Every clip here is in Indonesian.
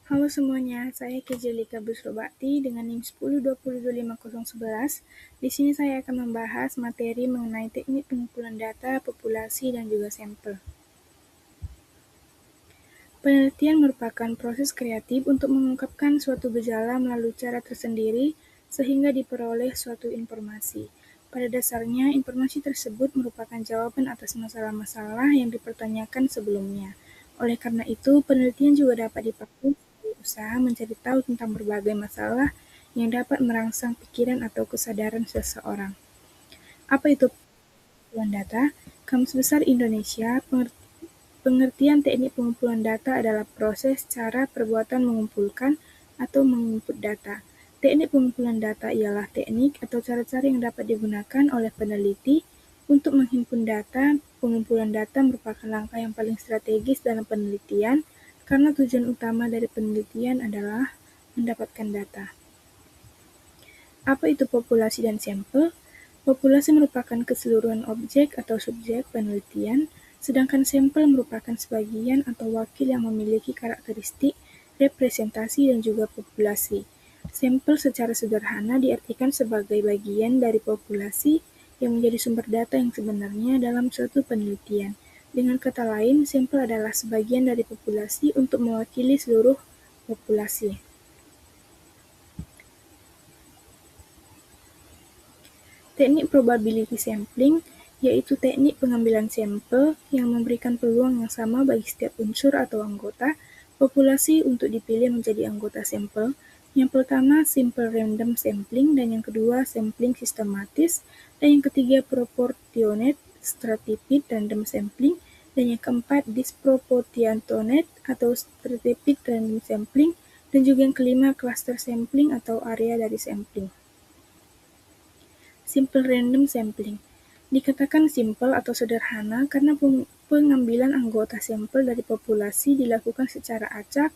Halo semuanya, saya Kejelika Busrobakti dengan NIM 10202501. Di sini saya akan membahas materi mengenai teknik pengumpulan data, populasi, dan juga sampel. Penelitian merupakan proses kreatif untuk mengungkapkan suatu gejala melalui cara tersendiri sehingga diperoleh suatu informasi. Pada dasarnya, informasi tersebut merupakan jawaban atas masalah-masalah yang dipertanyakan sebelumnya. Oleh karena itu, penelitian juga dapat dipakai sebagai usaha mencari tahu tentang berbagai masalah yang dapat merangsang pikiran atau kesadaran seseorang. Apa itu pengumpulan data? Kamus Besar Indonesia, pengertian teknik pengumpulan data adalah proses, cara, perbuatan mengumpulkan atau menginput data. Teknik pengumpulan data ialah teknik atau cara-cara yang dapat digunakan oleh peneliti untuk menghimpun data. Pengumpulan data merupakan langkah yang paling strategis dalam penelitian karena tujuan utama dari penelitian adalah mendapatkan data. Apa itu populasi dan sampel? Populasi merupakan keseluruhan objek atau subjek penelitian, sedangkan sampel merupakan sebagian atau wakil yang memiliki karakteristik, representasi, dan juga populasi. Sampel secara sederhana diartikan sebagai bagian dari populasi yang menjadi sumber data yang sebenarnya dalam suatu penelitian. Dengan kata lain, sampel adalah sebagian dari populasi untuk mewakili seluruh populasi. Teknik probability sampling yaitu teknik pengambilan sampel yang memberikan peluang yang sama bagi setiap unsur atau anggota populasi untuk dipilih menjadi anggota sampel. Yang pertama, simple random sampling, dan yang kedua, sampling sistematis, dan yang ketiga, proportionate stratified random sampling, dan yang keempat, disproportionate atau stratified random sampling, dan juga yang kelima, cluster sampling atau area dari sampling. Simple random sampling dikatakan simple atau sederhana karena pengambilan anggota sampel dari populasi dilakukan secara acak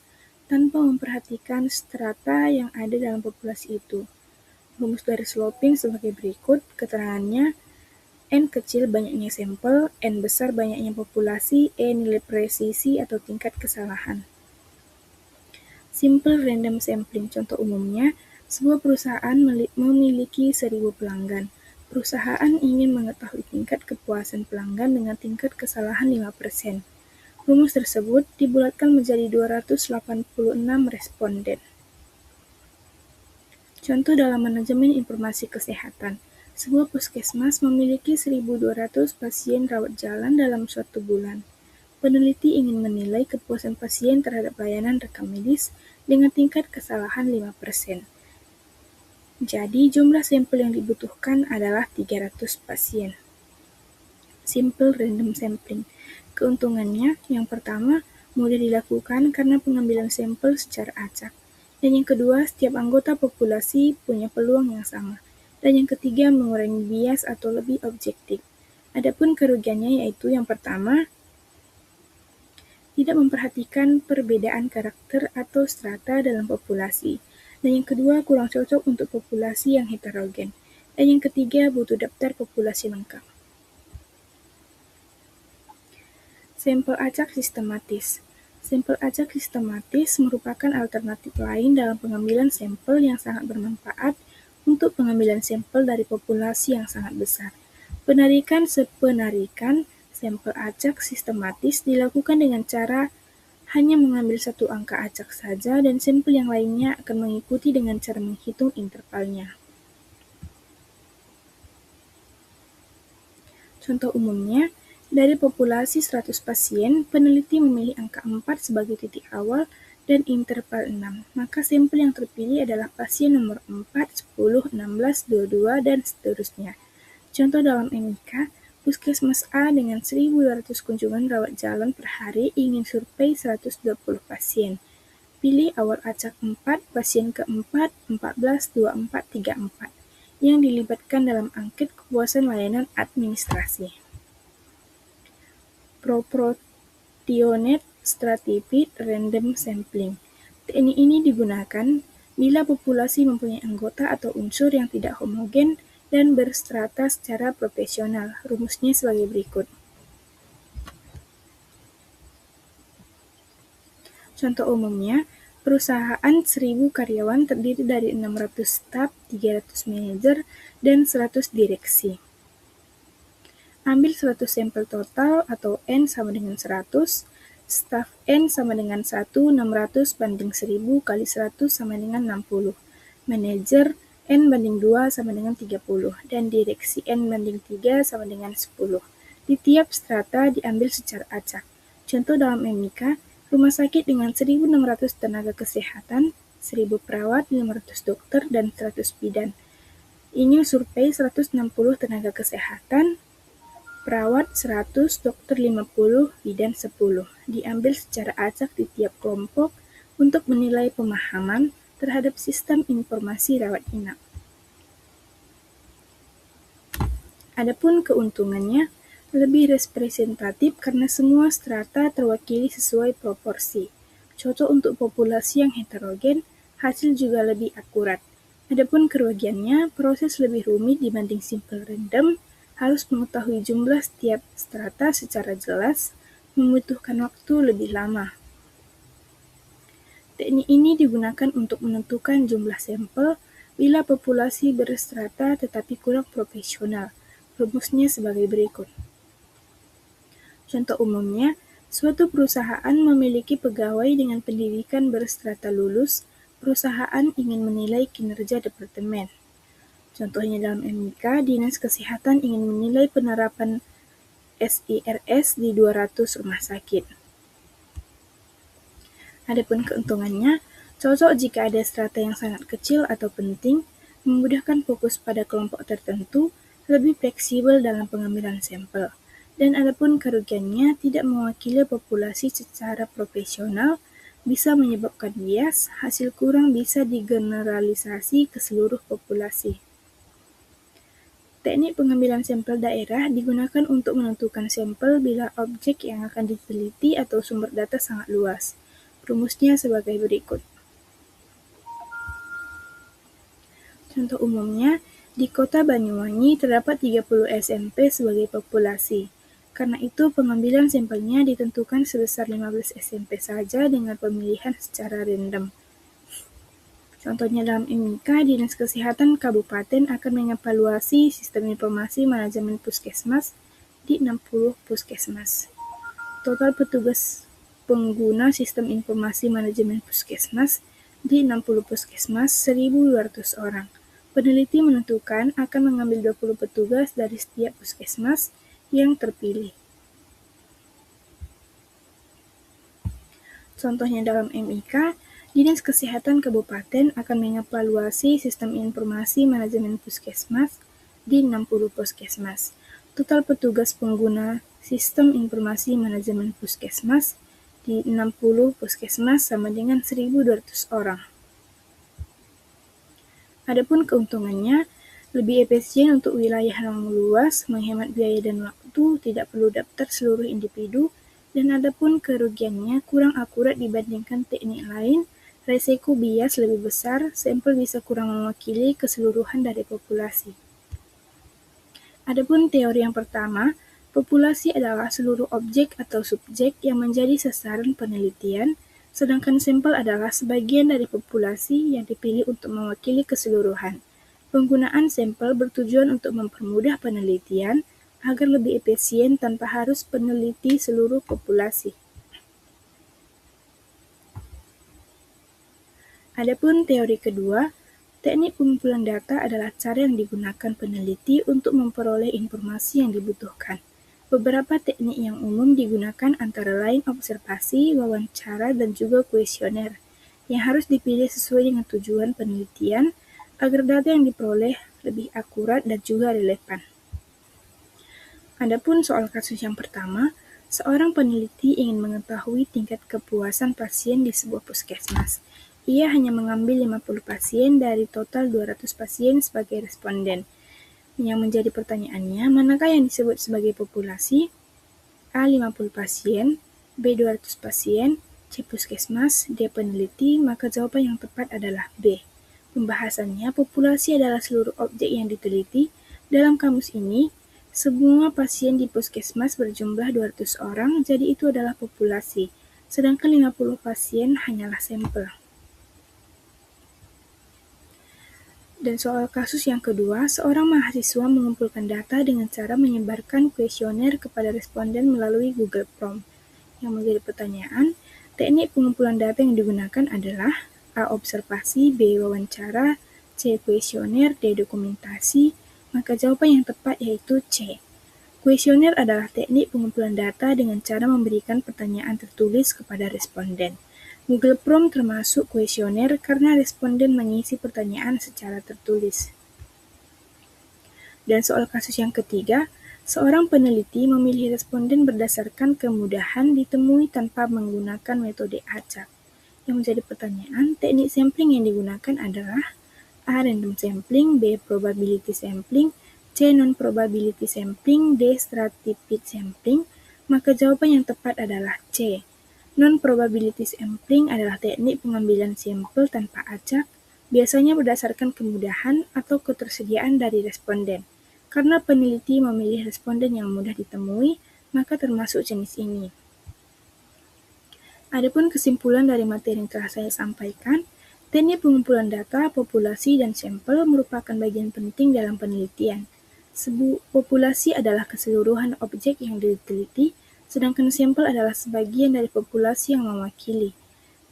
tanpa memperhatikan strata yang ada dalam populasi itu. Rumus dari sloping sebagai berikut, keterangannya: N kecil banyaknya sampel, N besar banyaknya populasi, E nilai presisi atau tingkat kesalahan. Simple random sampling contoh umumnya, sebuah perusahaan memiliki 1000 pelanggan. Perusahaan ingin mengetahui tingkat kepuasan pelanggan dengan tingkat kesalahan 5%. Rumus tersebut dibulatkan menjadi 286 responden. Contoh dalam manajemen informasi kesehatan, sebuah puskesmas memiliki 1.200 pasien rawat jalan dalam suatu bulan. Peneliti ingin menilai kepuasan pasien terhadap layanan rekam medis dengan tingkat kesalahan 5%. Jadi, jumlah sampel yang dibutuhkan adalah 300 pasien. Simple random sampling. Keuntungannya, yang pertama, mudah dilakukan karena pengambilan sampel secara acak. Dan yang kedua, setiap anggota populasi punya peluang yang sama. Dan yang ketiga, mengurangi bias atau lebih objektif. Adapun kerugiannya yaitu yang pertama, tidak memperhatikan perbedaan karakter atau strata dalam populasi. Dan yang kedua, kurang cocok untuk populasi yang heterogen. Dan yang ketiga, butuh daftar populasi lengkap. Sampel acak sistematis. Sampel acak sistematis merupakan alternatif lain dalam pengambilan sampel yang sangat bermanfaat untuk pengambilan sampel dari populasi yang sangat besar. Penarikan sampel acak sistematis dilakukan dengan cara hanya mengambil satu angka acak saja dan sampel yang lainnya akan mengikuti dengan cara menghitung intervalnya. Contoh umumnya, dari populasi 100 pasien, peneliti memilih angka 4 sebagai titik awal dan interval 6. Maka sampel yang terpilih adalah pasien nomor 4, 10, 16, 22, dan seterusnya. Contoh dalam MIK, Puskesmas A dengan 1.200 kunjungan rawat jalan per hari ingin survei 120 pasien. Pilih awal acak 4, pasien keempat, 14, 24, 34, yang dilibatkan dalam angket kepuasan layanan administrasi. Proportionate stratified random sampling. Teknik ini digunakan bila populasi mempunyai anggota atau unsur yang tidak homogen dan berstrata secara proporsional. Rumusnya sebagai berikut. Contoh umumnya, Perusahaan 1.000 karyawan terdiri dari 600 staf, 300 manajer, dan 100 direksi. Ambil 100 sampel total atau N sama dengan 100, staf N sama dengan 1, 600 banding 1.000 kali 100 sama dengan 60. Manajer N banding 2 sama dengan 30, dan direksi N banding 3 sama dengan 10. Di tiap strata diambil secara acak. Contoh dalam MIKA, rumah sakit dengan 1.600 tenaga kesehatan, 1.000 perawat, 500 dokter, dan 100 bidan. Ini survei 160 tenaga kesehatan, perawat 100, dokter 50, bidan 10. Diambil secara acak di tiap kelompok untuk menilai pemahaman terhadap sistem informasi rawat inap. Adapun keuntungannya, lebih representatif karena semua strata terwakili sesuai proporsi. Contoh untuk populasi yang heterogen, hasil juga lebih akurat. Adapun kerugiannya, proses lebih rumit dibanding simple random, harus mengetahui jumlah setiap strata secara jelas, membutuhkan waktu lebih lama. Teknik ini digunakan untuk menentukan jumlah sampel bila populasi berstrata tetapi kurang profesional. Rumusnya sebagai berikut. Contoh umumnya, suatu perusahaan memiliki pegawai dengan pendidikan berstrata lulus, perusahaan ingin menilai kinerja departemen. Contohnya dalam MIKA, Dinas Kesehatan ingin menilai penerapan SIRS di 200 rumah sakit. Adapun keuntungannya, cocok jika ada strata yang sangat kecil atau penting, memudahkan fokus pada kelompok tertentu, lebih fleksibel dalam pengambilan sampel. Dan adapun kerugiannya tidak mewakili populasi secara profesional, bisa menyebabkan bias, hasil kurang bisa digeneralisasi ke seluruh populasi. Teknik pengambilan sampel daerah digunakan untuk menentukan sampel bila objek yang akan diteliti atau sumber data sangat luas. Rumusnya sebagai berikut. Contoh umumnya, di kota Banyuwangi terdapat 30 SMP sebagai populasi. Karena itu, pengambilan sampelnya ditentukan sebesar 15 SMP saja dengan pemilihan secara random. Contohnya dalam MIKA, Dinas Kesehatan Kabupaten akan mengevaluasi sistem informasi manajemen puskesmas di 60 puskesmas. Total petugas pengguna sistem informasi manajemen puskesmas di 60 puskesmas 1.200 orang. Peneliti menentukan akan mengambil 20 petugas dari setiap puskesmas yang terpilih. Contohnya dalam MIKA, Dinas Kesehatan Kabupaten akan mengevaluasi sistem informasi manajemen puskesmas di 60 puskesmas. Total petugas pengguna sistem informasi manajemen puskesmas di 60 puskesmas sama dengan 1.200 orang. Adapun keuntungannya, lebih efisien untuk wilayah yang luas, menghemat biaya dan waktu, tidak perlu daftar seluruh individu, dan adapun kerugiannya kurang akurat dibandingkan teknik lain, resiko bias lebih besar, sampel bisa kurang mewakili keseluruhan dari populasi. Adapun teori yang pertama, populasi adalah seluruh objek atau subjek yang menjadi sasaran penelitian, sedangkan sampel adalah sebagian dari populasi yang dipilih untuk mewakili keseluruhan. Penggunaan sampel bertujuan untuk mempermudah penelitian agar lebih efisien tanpa harus peneliti seluruh populasi. Adapun teori kedua, teknik pengumpulan data adalah cara yang digunakan peneliti untuk memperoleh informasi yang dibutuhkan. Beberapa teknik yang umum digunakan antara lain observasi, wawancara, dan juga kuesioner, yang harus dipilih sesuai dengan tujuan penelitian agar data yang diperoleh lebih akurat dan juga relevan. Adapun soal kasus yang pertama, seorang peneliti ingin mengetahui tingkat kepuasan pasien di sebuah puskesmas. Ia hanya mengambil 50 pasien dari total 200 pasien sebagai responden. Yang menjadi pertanyaannya, manakah yang disebut sebagai populasi? A. 50 pasien, B. 200 pasien, C. Puskesmas, D. Peneliti, maka jawaban yang tepat adalah B. Pembahasannya, populasi adalah seluruh objek yang diteliti. Dalam kamus ini, semua pasien di puskesmas berjumlah 200 orang, jadi itu adalah populasi. Sedangkan 50 pasien hanyalah sampel. Dan soal kasus yang kedua, seorang mahasiswa mengumpulkan data dengan cara menyebarkan kuesioner kepada responden melalui Google Form. Yang menjadi pertanyaan, teknik pengumpulan data yang digunakan adalah A. Observasi, B. Wawancara, C. Kuesioner, D. Dokumentasi. Maka jawaban yang tepat yaitu C. Kuesioner adalah teknik pengumpulan data dengan cara memberikan pertanyaan tertulis kepada responden. Google Form termasuk kuesioner karena responden mengisi pertanyaan secara tertulis. Dan soal kasus yang ketiga, seorang peneliti memilih responden berdasarkan kemudahan ditemui tanpa menggunakan metode acak. Yang menjadi pertanyaan, teknik sampling yang digunakan adalah A. Random sampling, B. Probability sampling, C. Non-probability sampling, D. Stratified sampling. Maka jawaban yang tepat adalah C. Non-probability sampling adalah teknik pengambilan sampel tanpa acak, biasanya berdasarkan kemudahan atau ketersediaan dari responden. Karena peneliti memilih responden yang mudah ditemui, maka termasuk jenis ini. Adapun kesimpulan dari materi yang telah saya sampaikan, teknik pengumpulan data, populasi, dan sampel merupakan bagian penting dalam penelitian. Populasi adalah keseluruhan objek yang diteliti, sedangkan sampel adalah sebagian dari populasi yang mewakili.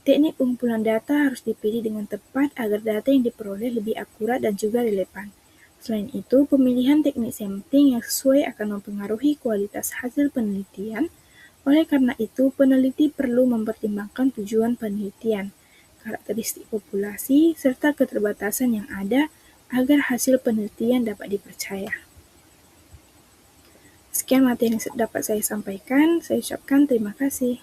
Teknik pengumpulan data harus dipilih dengan tepat agar data yang diperoleh lebih akurat dan juga relevan. Selain itu, pemilihan teknik sampling yang sesuai akan mempengaruhi kualitas hasil penelitian. Oleh karena itu, peneliti perlu mempertimbangkan tujuan penelitian, karakteristik populasi, serta keterbatasan yang ada agar hasil penelitian dapat dipercaya. Sekian materi yang dapat saya sampaikan. Saya ucapkan terima kasih.